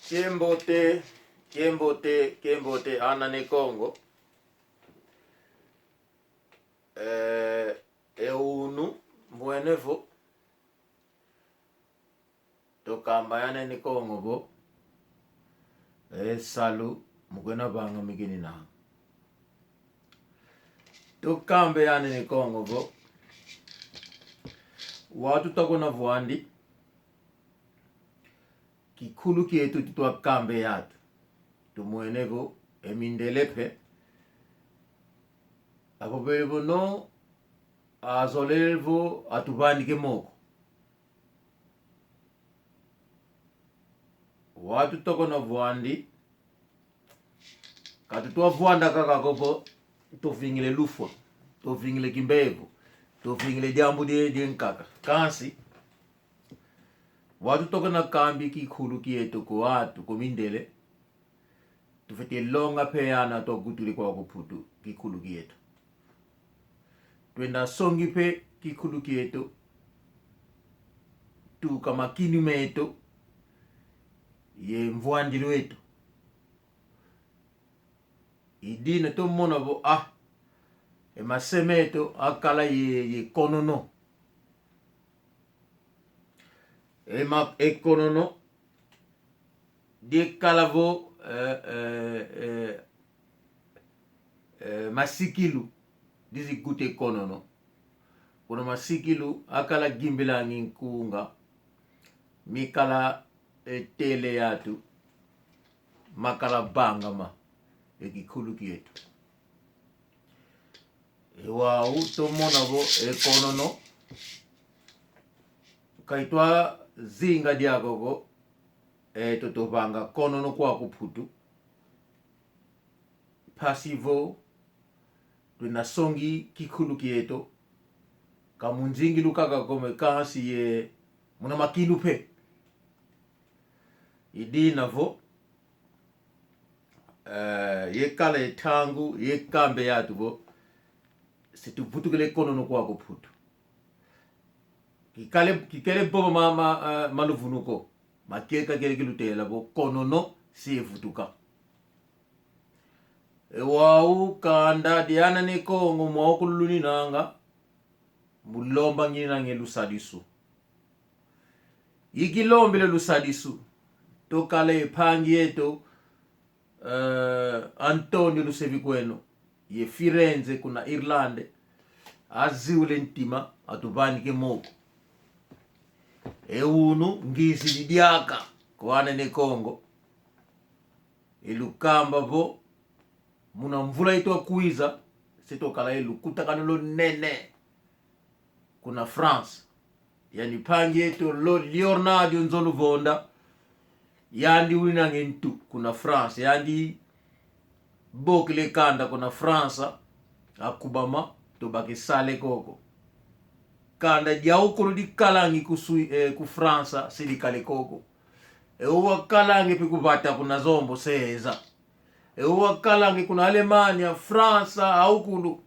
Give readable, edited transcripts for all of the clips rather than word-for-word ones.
Kiembote ana ne Congo. Eunu mwenevo tokamba yana ne Congo bo. Salu mugwena banga migini na. Tokambe yana ne Congo bo. Watu takona vuandi kikulu kietu titwa kambe yatu tumwenevo emindelepe apobelevo no azolelvo atubandike moko watu takona vuandi katutwa vuanda kakakopo tofingile lufwa tofingile kimbevo tofingile jambu die nkaka kansi watu toka na kambi kikulu kietu ko watu komindele tufete longa peana to gutuli kwa kuputu kikulu kietu twenda songi pe kikulu kietu tu kama kinu meto ye mvuandili wetu idina to mona bo emasemeto akala ye konono ema ekonono de kalavo masikilu dizi gute konono kuna masikilu akala gimbila nkunga mikala tele yatu makala bangama ekikulu kietu ewa uto monavo ekonono kaitwa zinga diagogo totobanga konono kwa kuputu pasivo tunasongi kikulu kieto kamunzingi lukaka kome kasi ye muna makilu pe idinavo ye kala tangu ye kambe yatu bo situputu kele konono kwa kuputu kikele bobo maluvunuko makeka kele kilutela bo konono sifutuka ewau kanda diana ne Congo mwakuluni nanga mulomba ngina nge lusadisu ikilombele lusadisu tokale pangi yeto Antonio Lusevikweno ye Firenze kuna Irlande aziule ntima atubandike moko eunu ngisi lidiaka kwane ne Congo elukamba bo muna mvula itwa kuiza sitokala elukutakano nene kuna France yani pangi yeto Leonardo nzolu vonda yandi wina ngentu kuna France yandi bokile kanda kuna France akubama tobake sale koko kanda jaukuru di kalangi ku France sili kale koko uwa kalangi pikubata kuna zombo seza uwa kalangi kuna Alemania France aukulu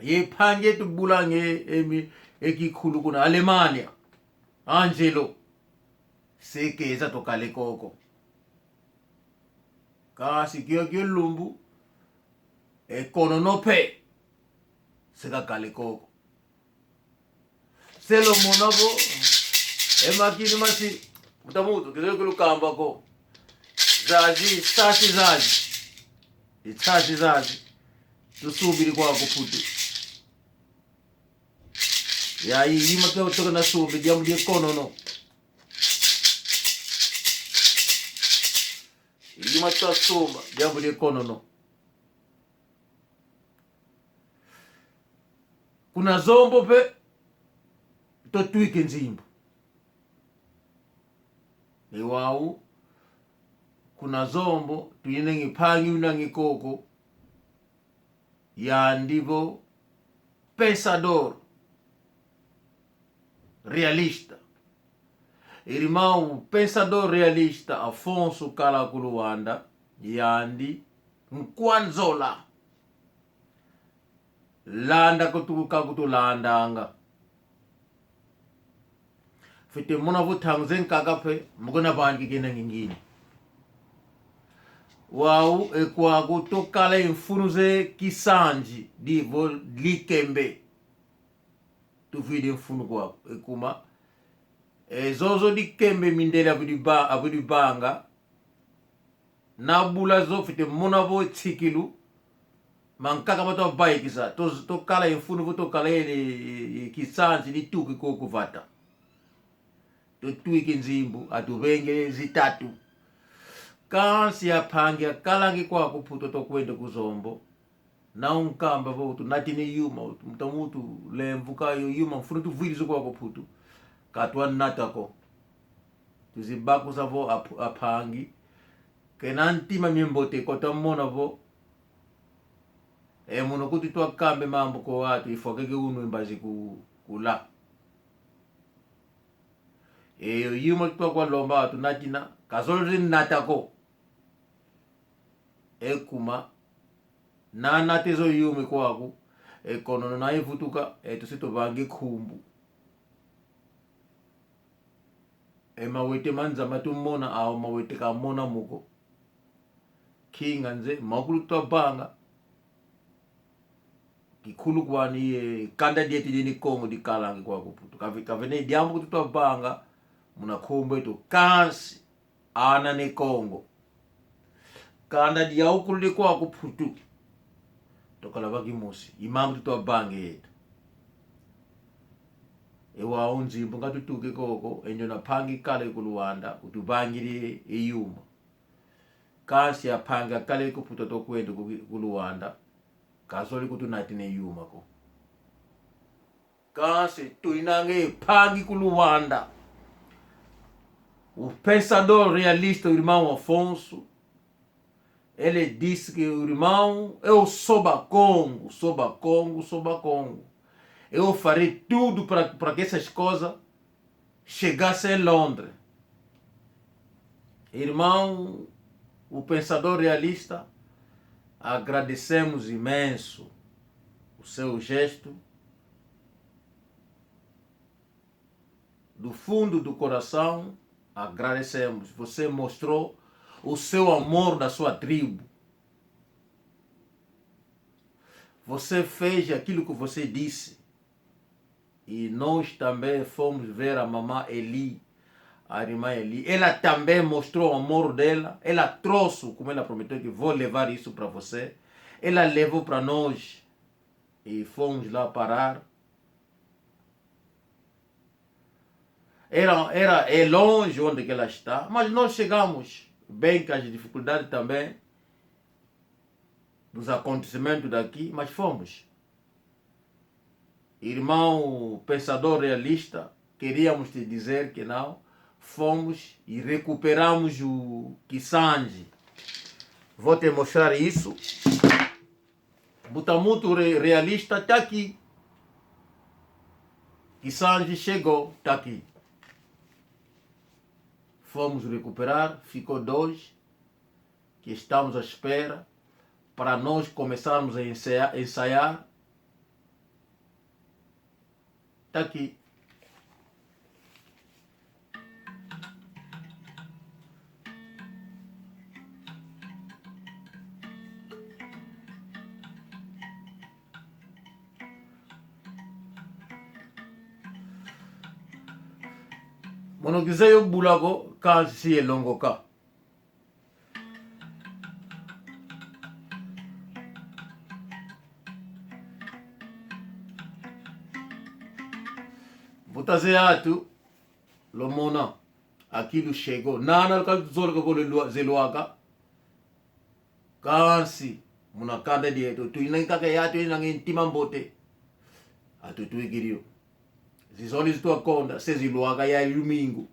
ye pange tubulange ekikulu kuna Alemania Angelo sekeza tokale koko kasi kyo lumbu ekonono pe seka kale koko selo monabo emakini masi mutamutu kizelo kulukamba ko zazi zazi tusubiri kwa kuputu ya hii makao toka na subi jamu die konono ilima tasumba jambo die konono kuna zombo pe totwike nzimbo ewau kuna zombo tuyine ngipangi unangi koko ya ndivo pensador realista irimau pensador realista Afonso Kalakuluwanda yandi nkwanzola landa kutuka kutulandanga fite mona vo tangzen kagape mugona bangi gena ngingine wau ekwago tokala infunuze kisanji divo likembe tuvide mfunu kwako ekuma zozo dikembe mindele abudi banga nabula zo fite mona vo tsikilu mankaka mato baikisa to kala infunu vo to kala ele kisanji di tuki ko kuvata to tuiki nzimbu atuvenge zitatu kansi apangi akalangi kwako puto to kwende kuzombo na unkamba votu natine yuma mtamutu lemvuka yo yuma mfunu tu vilizo kwako puto katwa natako tuzibaku savo apangi kenantima mimbote kota mona vo muno kuti twakambe mambo ko watu ifokeke unu imbazi kula eyo yuma twakwa lomba watu natina kazolri natako ekuma na natezo yumi kwako ekonono na ivutuka tusito vangi khumbu mawete manza matumona au mawete kamona muko kinga nze makulu twabanga kikulu kwani kanda dieti dini Kongo di kalangi kwako puto kavene diambo kuti twabanga muna khumbu eto kansi ana ne Kongo kanda dia ukuli kwako puto tokala bagi mosi imamu twabanga eto ewa unzimbo ngatutuke koko enyo na pangi kale ku Luanda utubangiri eyuma kansi apanga kale ku puto to kwenda ku Luanda kasoli kutunatine yuma ko kansi tuinange pangi ku Luanda o pensador realista o irmão Afonso ele disse que o irmão eu soba Congo. Eu farei tudo para que essas coisas chegassem em Londres. Irmão, o pensador realista, agradecemos imenso o seu gesto. Do fundo do coração, agradecemos. Você mostrou o seu amor da sua tribo. Você fez aquilo que você disse. E nós também fomos ver a mamã Eli, a irmã Eli. Ela também mostrou o amor dela. Ela trouxe, como ela prometeu, que vou levar isso para você. Ela levou para nós e fomos lá parar. É longe onde que ela está, mas nós chegamos bem com as dificuldades também dos acontecimentos daqui, mas fomos. Irmão pensador realista, queríamos te dizer que não, fomos e recuperamos o Kisanji. Vou te mostrar isso. Butamuto realista está aqui. Kisanji chegou, está aqui. Fomos recuperar, ficou 2 que estamos à espera para nós começarmos a ensaiar. Está aqui. Mono kiseyo bulago kansi siye longo ka. Butaze atu lomona aquilo chegou. Nana kazolka ko zeluaka. Kansi munakanda dieto tu inanga kaya tu inanga intimambote. Atu tu igirio. Zizoli zitu akonda se ziluaka ya ilumingo.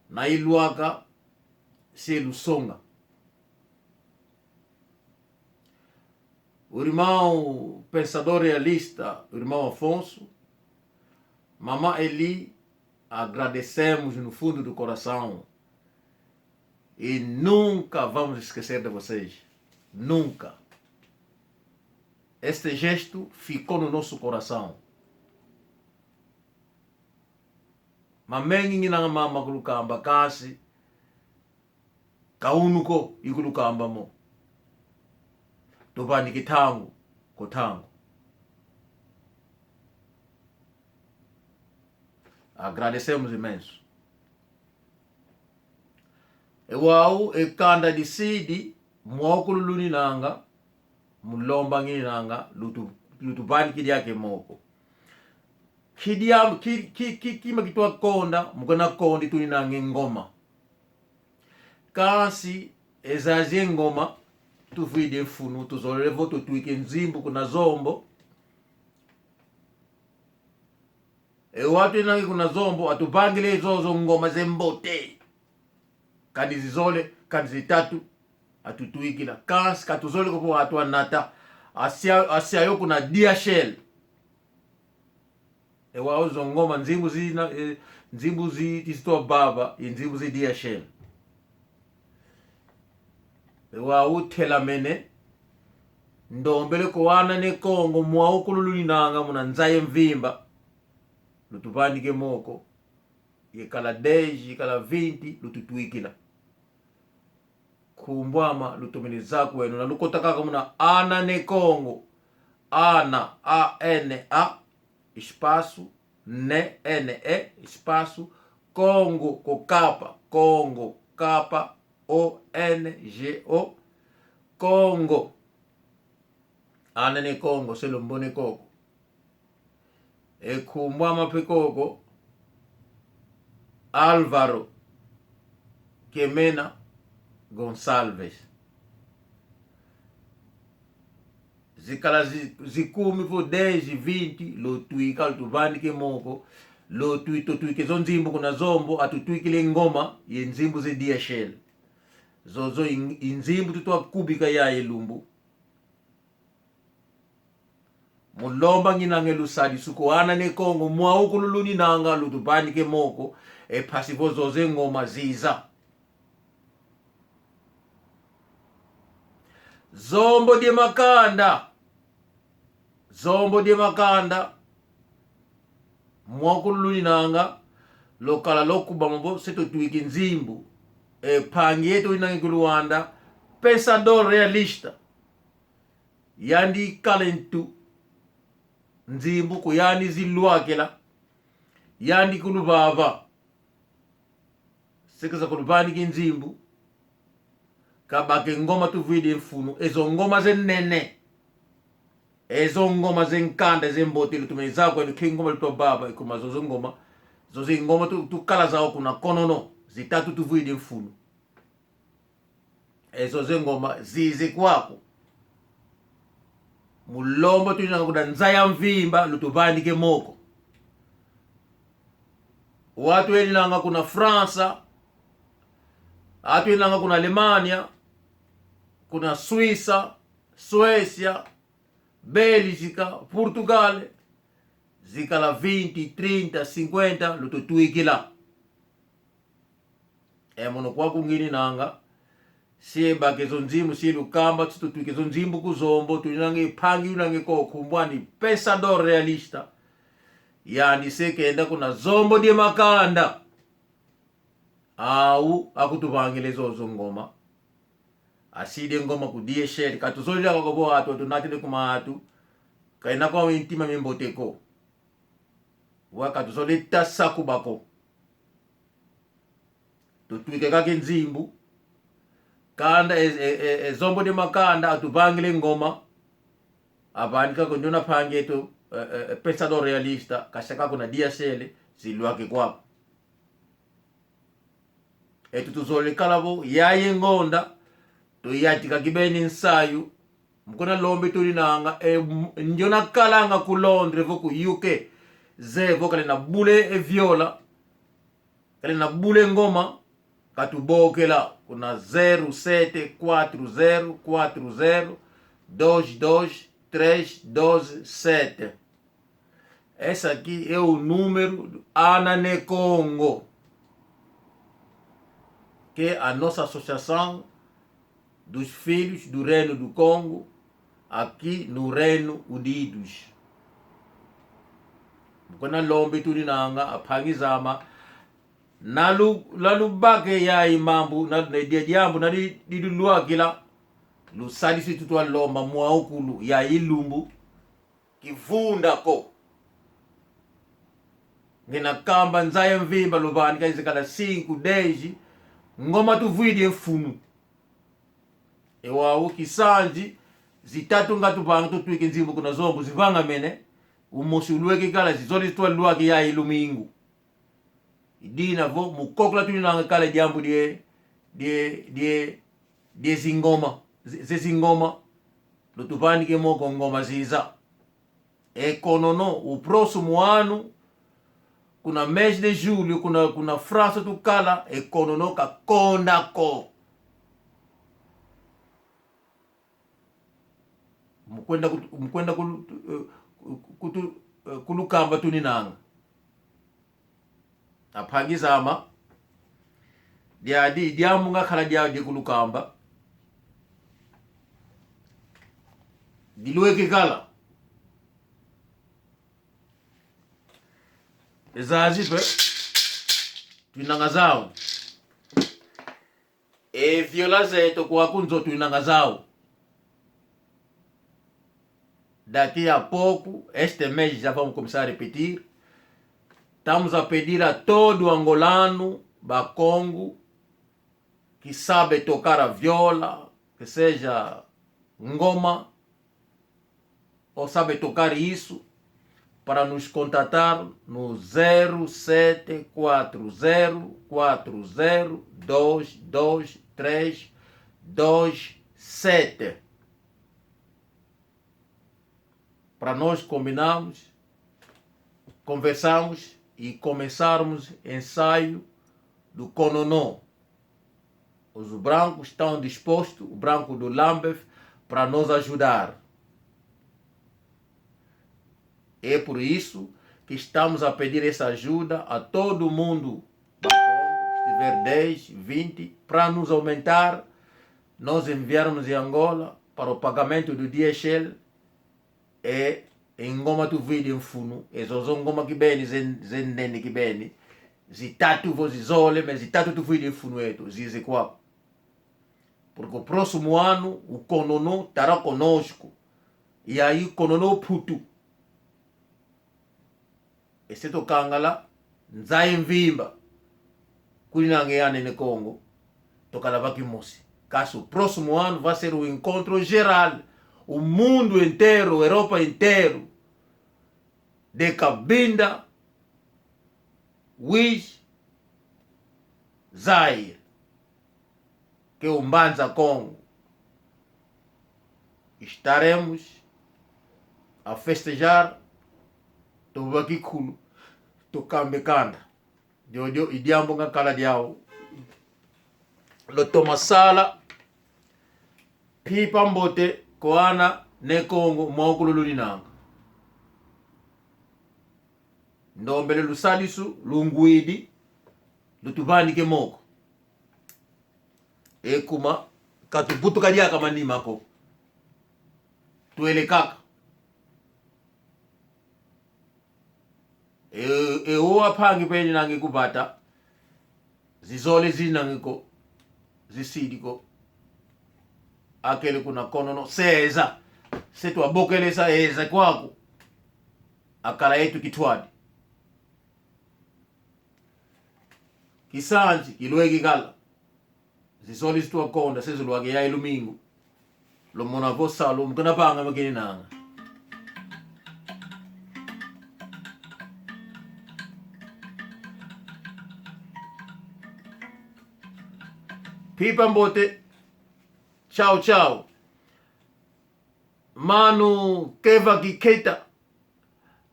Na iluaka se lusonga. O irmão pensador realista, o irmão Afonso, mamã Eli, agradecemos no fundo do coração e nunca vamos esquecer de vocês. Nunca. Este gesto ficou no nosso coração. mamengi ngina mama kulukamba kasi kaunuko ikulukamba mo tupandike tangu ko tangu. Agradecemos imenso. Ewau ekanda disidi mwakululuni nanga mulomba ngini nanga lutupani kidi yake moko kima kitwa konda mukana kondi tuni nange ngoma kasi ezazie ngoma tuvide mfunu tuzolevo tutuike nzimbu kuna zombo watu inange kuna zombo atupangile zozo ngoma zembote kandi zizole kandi zitatu atutuikila kasi katuzole kupo watu anata asia yo kuna DHL wao zo ngoma nzimbu zina nzimbu tizitoa baba nzimbu zi DHL wao telamene ndombele ko wana ne Kongo mwao kululuni nanga muna nzaye mvimba lutupandike moko yekala 10 yekala 20 lututuikila kumbwama lutuminiza kwenu na lukotaka muna ana ne Kongo ana ANA espaço ne NE espaço Congo ko kapa Congo kapa ONGO Congo ana ne Congo se lombone koko kumbwama pe koko Álvaro Quemena Gonçalves zikala zikumi po 10 20 lo tuika lutuvandike moko lo tuike zo nzimbu kuna zombo atutuikile ngoma ye nzimbu ze DHL zozo inzimbu tutwa kubika ya elumbu mulomba nginange lusadi suko ana ne Kongo mwao kululuni nanga lutupandike moko pasipo zoze ngoma ziza zombo de makanda mwakululuni nanga lokala lokuba mbo seto tuiki nzimbu pangi yetu inangi kuluanda pensador realista yandi kalentu nzimbu ko yani zilwakela yandi kulubaba sekaza kulubani nzimbu kabake ngoma tuvide mfunu ezo ngoma zenene ezo ngoma zenkanda zembote lutumeza kwa ngoma lutwa baba ikuma zozo ngoma zozo ngoma tukala zao kuna konono zitatu tuvide mfunu ezo zengoma zize kwako mulombo tunanga kuda nzaya mvimba lutubandike moko watu elanga kuna Fransa atu elanga kuna Alemania kuna Suisa Suecia Belgica Portugal zikala 20 30 50 lututuikila mono kwa kungini nanga sie bakezo nzimbu sie lukamba tutuikezo nzimbu kuzombo tulinange pangi unange ko kumbwani pensador realista yani sekenda kuna zombo de makanda au akutubangile zozo ngoma aside ngoma ku DHL katuzolila ko bo atu tunatile kuma atu kaina kwa intima memboteko wakatuzolita sakubako tutuike kake nzimbu kanda zombo de makanda atubangile ngoma abanika ko ndona pangeto pensador realista kashaka kuna DHL zilwake kwa tuzole kalabo yaye ngonda to yatika kibeni nsayu mkona lombe tuli nanga njona kalanga ku Londres vo ku UK zevo kale na bule viola kale na bule ngoma katubokela kuna 074040223237. Essa aqui é o número do Ana Congo, que é a nossa associação dos filhos do Reino do Congo aqui no Reino Unidos. Kuna lombe tulinanga apangizama la lubake ya imambu na dia jambu na dilulua kila lusadisi tutwa loma mwaukulu ya ilumbu kivunda ko ngena kamba nzaye mvimba lubani kaizikala 5 deji ngoma tuvidi mfunu ewa kisanji zitatu ngatu banga tutwike nzimbu kuna zombu zivanga mene umusi ulweke kala zizoli tutwa luake ya ilumingu idina vo mukokla tunanga kala jambu die zingoma zingoma lutubani ke moko ngoma ziza ekonono uprosumu wanu kuna mês de julho kuna frasa tukala ekonono kakondako mkwenda kulukamba tuninanga aphangizama diamu nga khala dia kulukamba dilueke kala ezazipe twinanga zawo viola zeto kwa kunzo twinanga zawo daqui a pouco este mês já vamos começar a repetir. Estamos a pedir a todo angolano da Congo que sabe tocar a viola, que seja ngoma ou sabe tocar isso, para nos contatar no 0740402237 para nós combinarmos, conversarmos e começarmos ensaio do Kononô. Os brancos estão dispostos, o branco do Lambeth, para nos ajudar. É por isso que estamos a pedir essa ajuda a todo mundo da Congo, se tiver 10, 20, para nos aumentar, nós enviarmos em Angola para o pagamento do DHL e ngoma tu vidi mfunu ezo ngoma kibeni zenene kibeni zitatu vozizole mas zitatu tu vidi mfunu eto zize kwa porque o próximo ano o Kononô estará conosco e aí Kononô putu esse tokangala nzaye mvimba kulinangeane ne Congo tokala vakimosi caso o próximo ano vai ser o encontro geral o mundo inteiro, a Europa inteiro, de Cabinda, Wish, Zaire, que é o Mbanza Congo. Estaremos a festejar do aqui culo, do Cambecanda, de Idiambonga Kala Diao, lo Tomasala, Pipa Mbote, Koana ne Congo mokulu luninanga ndombele lusalisu lungwidi lutubani ke moko ekuma katubutu kadia kama nimako tuele kaka o aphangi peni nange kubata zizole zinangiko zisidiko akele kuna Kononô seza setu abokelesa eza kwako akala yetu kitwadi kisanji kilweki kala zisoli zitu akonda sezu lwake ya ilumingu lo mona vosalo mkana panga makini nanga Pipa Mbote Tchau, tchau. Manu keva kiketa.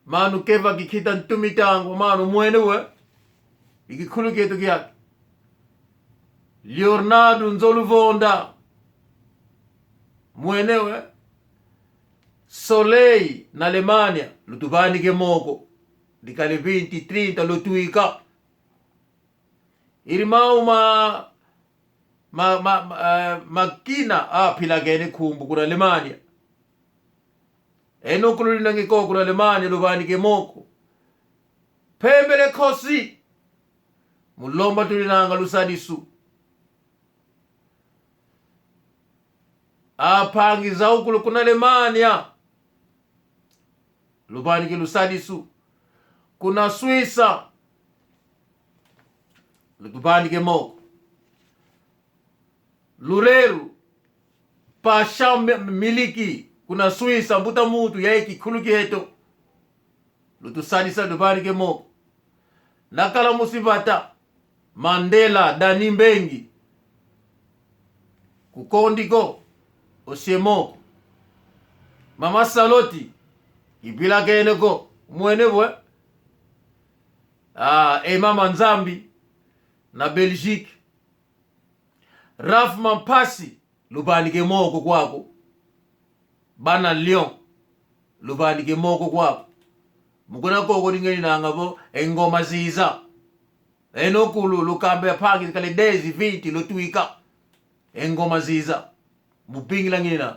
Manu keva kiketa ntumitango. Manu mwenewe. Ikikulu ketu kiaki. Leonardo Nzoluvonda. Mwenewe. Soleil na Alemania. Lutubani ke moko. Dikale 20, 30 lutuika. Irimau makina pilagene kumbu kuna Alemania eno kululi nangiko kuna Alemania lubani ke moko pembele kosi mulomba tulinanga lusadisu apangiza ukulu kuna Alemania lubanike lusadisu, kuna Swissa lutubanike moko, lureru pasha miliki kuna Swissa mbuta mutu yaiki kuluki heto lutusadisa lubanike moko, nakala musibata Mandela Dani Mbengi kukondiko osiemoko, Mama Saloti ibila keneko mwenebwe Mama Nzambi na Belgique, Raf Mampasi lubanike moko kwako, bana Lyon lubanike moko kwako, mukuna koko dingeni nangabo engoma ziza enokulu lukambe pangi kale dezi 20 lotuika engoma ziza mupingila ngina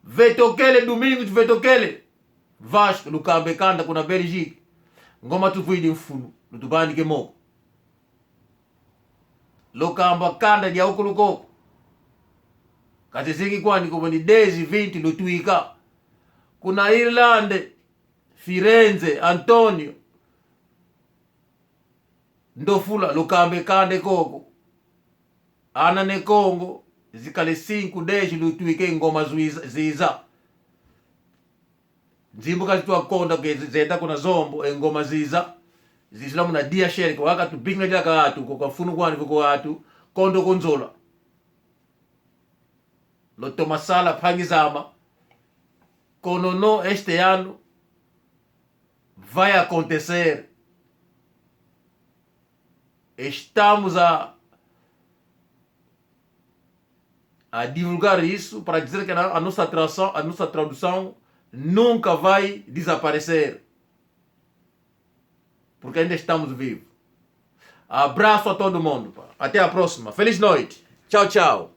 vetokele domingo vetokele vash lukambe kanda kuna Belgique ngoma tuvuidi mfunu lutubanike moko, lokamba kanda dia ukuluko katizingi kwani kuboni dezi 20 lotuika kuna Irlande Firenze Antonio ndofula lukambe kande koko ana ne Congo zikale 5 deji lutuike ngoma ziza nzimbuka zitwa konda zeta kuna zombo ngoma ziza zizila muna dia shere kwa wakati bingla jaka watu kwa funu kwani kwa watu kondo konzola loto masala pangizama kono no este ano vai acontecer. Estamos a divulgar isso para dizer que a nossa tradução nunca vai desaparecer, porque ainda estamos vivos. Abraço a todo mundo. Até a próxima. Feliz noite. Tchau, tchau.